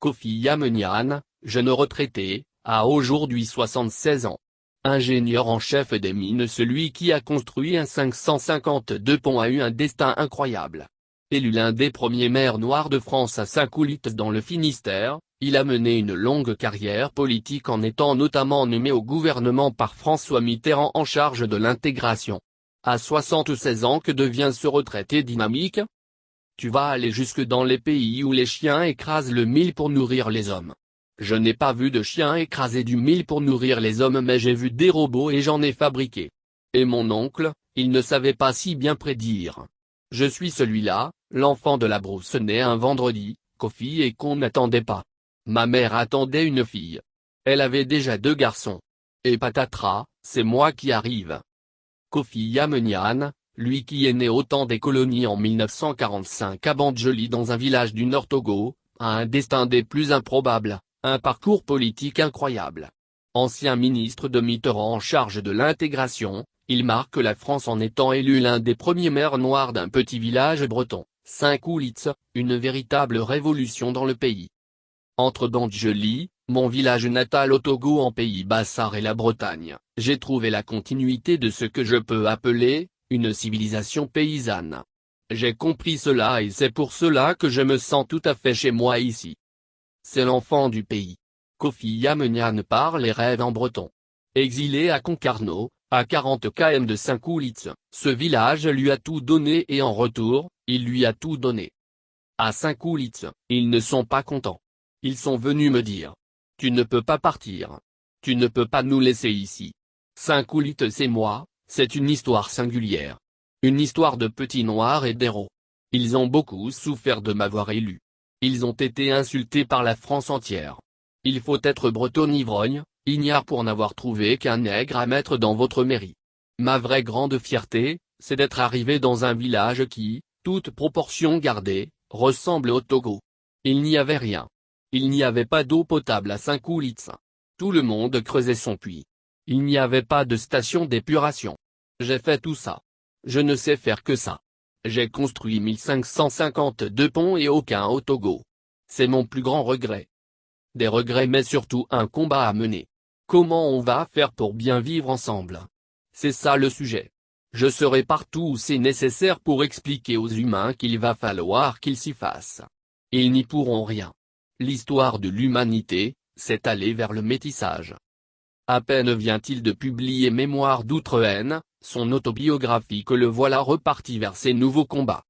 Kofi Yamenian, jeune retraité, a aujourd'hui 76 ans. Ingénieur en chef des mines, celui qui a construit un 552 pont a eu un destin incroyable. Élu l'un des premiers maires noirs de France à Saint-Coulitz dans le Finistère, il a mené une longue carrière politique en étant notamment nommé au gouvernement par François Mitterrand en charge de l'intégration. À 76 ans, que devient ce retraité dynamique? Tu vas aller jusque dans les pays où les chiens écrasent le mil pour nourrir les hommes. Je n'ai pas vu de chiens écraser du mil pour nourrir les hommes, mais j'ai vu des robots et j'en ai fabriqué. Et mon oncle, il ne savait pas si bien prédire. Je suis celui-là, l'enfant de la brousse né un vendredi, Kofi, et qu'on n'attendait pas. Ma mère attendait une fille. Elle avait déjà 2 garçons. Et patatras, c'est moi qui arrive. Kofi Yamenian, lui qui est né au temps des colonies en 1945 à Bandjeli dans un village du Nord Togo, a un destin des plus improbables, un parcours politique incroyable. Ancien ministre de Mitterrand en charge de l'intégration, il marque la France en étant élu l'un des premiers maires noirs d'un petit village breton, Saint-Coulitz, une véritable révolution dans le pays. Entre Bandjeli, mon village natal au Togo en Pays Bas et la Bretagne, j'ai trouvé la continuité de ce que je peux appeler une civilisation paysanne. J'ai compris cela et c'est pour cela que je me sens tout à fait chez moi ici. C'est l'enfant du pays. Kofi Yamenian parle et rêve en breton. Exilé à Concarneau, à 40 km de Saint-Coulitz, ce village lui a tout donné et en retour, il lui a tout donné. À Saint-Coulitz, ils ne sont pas contents. Ils sont venus me dire: tu ne peux pas partir. Tu ne peux pas nous laisser ici. Saint-Coulitz c'est moi, c'est une histoire singulière. Une histoire de petits noirs et d'héros. Ils ont beaucoup souffert de m'avoir élu. Ils ont été insultés par la France entière. Il faut être breton ivrogne, ignare pour n'avoir trouvé qu'un nègre à mettre dans votre mairie. Ma vraie grande fierté, c'est d'être arrivé dans un village qui, toute proportion gardée, ressemble au Togo. Il n'y avait rien. Il n'y avait pas d'eau potable à Saint-Coulitz. Tout le monde creusait son puits. Il n'y avait pas de station d'épuration. J'ai fait tout ça. Je ne sais faire que ça. J'ai construit 1552 ponts et aucun au Togo. C'est mon plus grand regret. Des regrets mais surtout un combat à mener. Comment on va faire pour bien vivre ensemble? C'est ça le sujet. Je serai partout où c'est nécessaire pour expliquer aux humains qu'il va falloir qu'ils s'y fassent. Ils n'y pourront rien. L'histoire de l'humanité, c'est aller vers le métissage. À peine vient-il de publier Mémoire d'Outre-Haine, son autobiographie, que le voilà reparti vers ses nouveaux combats.